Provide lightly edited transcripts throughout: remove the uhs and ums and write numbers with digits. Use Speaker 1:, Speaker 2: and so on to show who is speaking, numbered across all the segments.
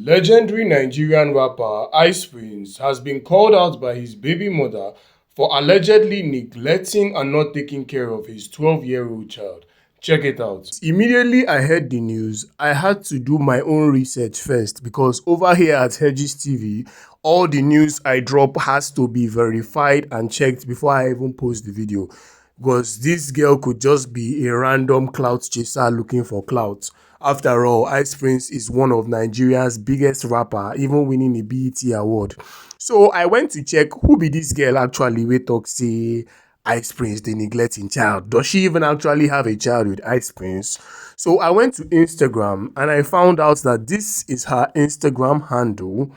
Speaker 1: Legendary Nigerian rapper Ice Prince has been called out by his baby mother for allegedly neglecting and not taking care of his 12-year-old child. Check it out. Immediately I heard the news, I had to do my own research first because over here at Hedges TV, all the news I drop has to be verified and checked before I even post the video. Because this girl could just be a random clout chaser looking for clout. After all, Ice Prince is one of Nigeria's biggest rapper, even winning a BET award. So I went to check who be this girl actually wey talk say Ice Prince dey neglect im child. Does she even actually have a child with Ice Prince? So I went to Instagram and I found out that this is her Instagram handle.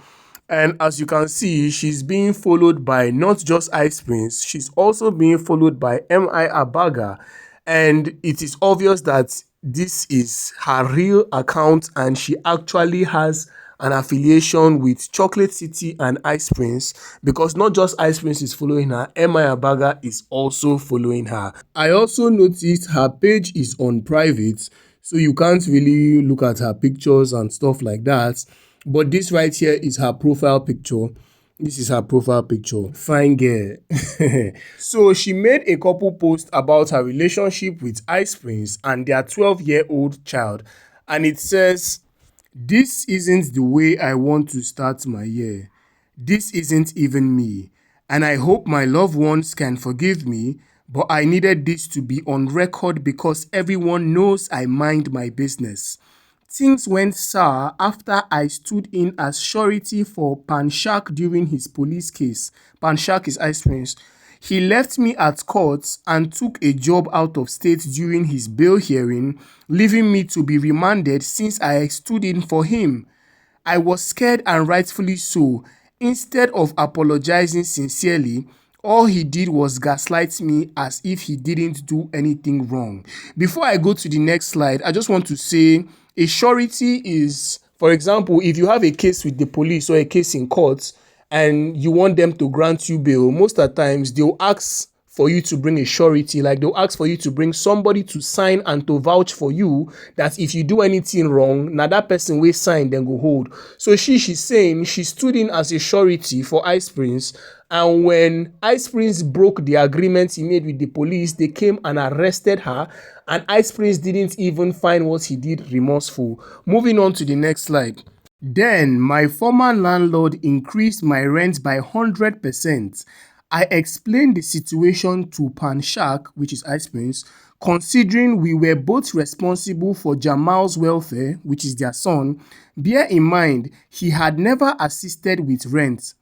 Speaker 1: And as you can see, she's being followed by not just Ice Prince, she's also being followed by M.I. Abaga. And it is obvious that this is her real account and she actually has an affiliation with Chocolate City and Ice Prince, because not just Ice Prince is following her, M.I. Abaga is also following her. I also noticed her page is on private, so you can't really look at her pictures and stuff like that. But this right here is her profile picture. This is her profile picture. Fine girl. So she made a couple posts about her relationship with Ice Prince and their 12-year-old child. And it says, "This isn't the way I want to start my year. This isn't even me. And I hope my loved ones can forgive me, but I needed this to be on record because everyone knows I mind my business. Things went sour after I stood in as surety for Panshak during his police case." Panshak is Ice Prince. "He left me at court and took a job out of state during his bail hearing, leaving me to be remanded since I stood in for him. I was scared and rightfully so. Instead of apologizing sincerely, all he did was gaslight me as if he didn't do anything wrong." Before I go to the next slide, I just want to say a surety is, for example, if you have a case with the police or a case in court and you want them to grant you bail, most of the times they'll ask for you to bring a surety, like they'll ask for you to bring somebody to sign and to vouch for you that if you do anything wrong, now that person will sign, then go hold. So she's saying she stood in as a surety for Ice Prince, and when Ice Prince broke the agreement he made with the police, they came and arrested her, and Ice Prince didn't even find what he did remorseful. Moving on to the next slide. "Then my former landlord increased my rent by 100%. I explained the situation to Panshak, which is Ice Prince, considering we were both responsible for Jamal's welfare, which is their son. Bear in mind, he had never assisted with rent.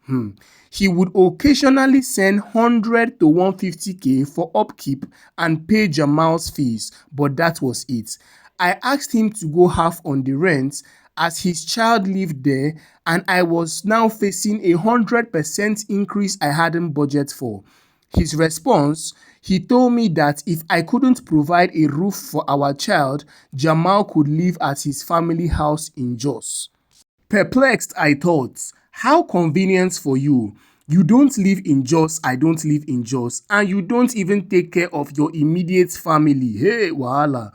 Speaker 1: He would occasionally send 100 to 150k for upkeep and pay Jamal's fees, but that was it. I asked him to go half on the rent as his child lived there, and I was now facing a 100% increase I hadn't budgeted for. His response, he told me that if I couldn't provide a roof for our child, Jamal could live at his family house in Jos." Perplexed, I thought, how convenient for you. You don't live in Jos, I don't live in Jos, and you don't even take care of your immediate family. Hey, wahala.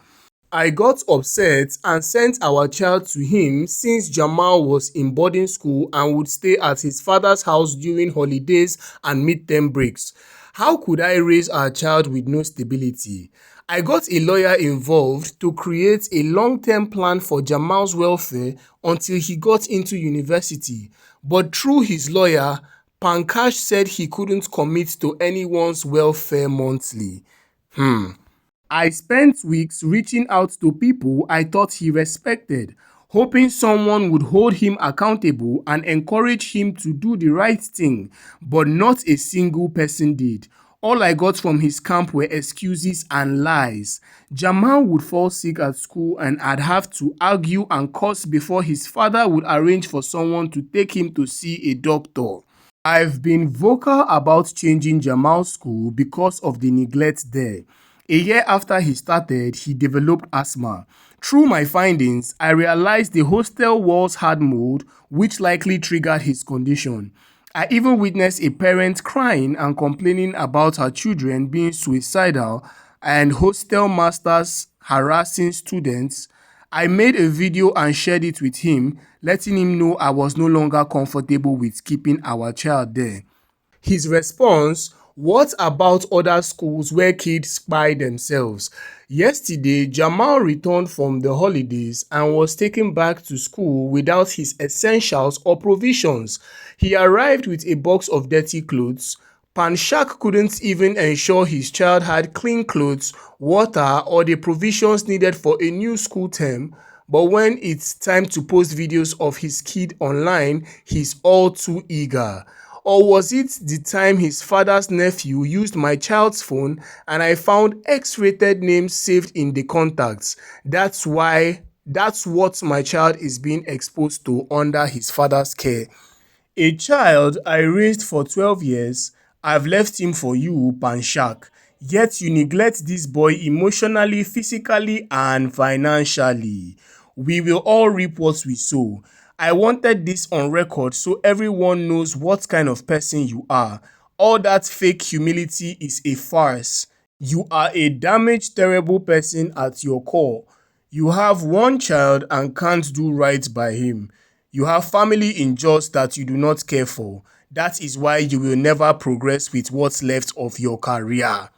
Speaker 1: I got upset and sent our child to him since Jamal was in boarding school and would stay at his father's house during holidays and midterm breaks. How could I raise our child with no stability? I got a lawyer involved to create a long-term plan for Jamal's welfare until he got into university. But through his lawyer, Pankaj said he couldn't commit to anyone's welfare monthly. I spent weeks reaching out to people I thought he respected, hoping someone would hold him accountable and encourage him to do the right thing, but not a single person did. All I got from his camp were excuses and lies. Jamal would fall sick at school and I'd have to argue and curse before his father would arrange for someone to take him to see a doctor. I've been vocal about changing Jamal's school because of the neglect there. A year after he started, he developed asthma. Through my findings, I realized the hostel walls had mold, which likely triggered his condition. I even witnessed a parent crying and complaining about her children being suicidal and hostel masters harassing students. I made a video and shared it with him, letting him know I was no longer comfortable with keeping our child there. His response: "What about other schools where kids spy themselves?" Yesterday, Jamal returned from the holidays and was taken back to school without his essentials or provisions. He arrived with a box of dirty clothes. Panshak couldn't even ensure his child had clean clothes, water, or the provisions needed for a new school term. But when it's time to post videos of his kid online, he's all too eager. Or was it the time his father's nephew used my child's phone and I found X-rated names saved in the contacts? That's what my child is being exposed to under his father's care. A child I raised for 12 years, I've left him for you, Panshak. Yet you neglect this boy emotionally, physically, and financially. We will all reap what we sow. I wanted this on record so everyone knows what kind of person you are. All that fake humility is a farce. You are a damaged, terrible person at your core. You have one child and can't do right by him. You have family in Jos that you do not care for. That is why you will never progress with what's left of your career.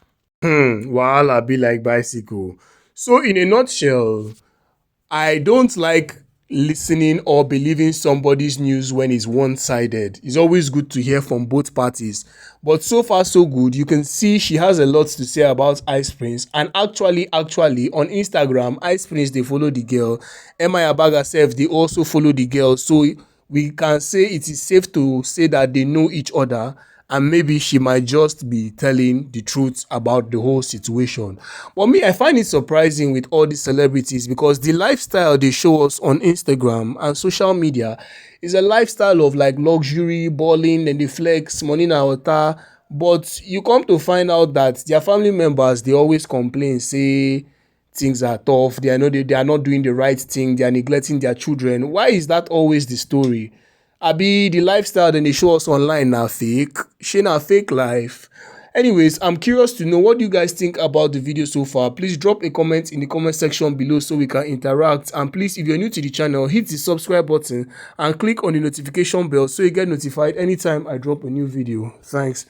Speaker 1: Wahala be like bicycle. So in a nutshell, I don't like listening or believing somebody's news when it's one-sided. It's always good to hear from both parties. But so far so good. You can see she has a lot to say about Ice Prince. And actually on Instagram, Ice Prince they follow the girl. Emma Yabaga self they also follow the girl. So we can say it is safe to say that they know each other, and maybe she might just be telling the truth about the whole situation. But me, I find it surprising with all these celebrities because the lifestyle they show us on Instagram and social media is a lifestyle of like luxury, balling, and the flex, money na water. But you come to find out that their family members, they always complain, say things are tough, they are not doing the right thing, they are neglecting their children. Why is that always the story? Abi the lifestyle dem dey show us online na fake? Shey na fake life? Anyways, I'm curious to know, what do you guys think about the video so far? Please drop a comment in the comment section below so we can interact. And please, if you're new to the channel, hit the subscribe button and click on the notification bell so you get notified anytime I drop a new video. Thanks.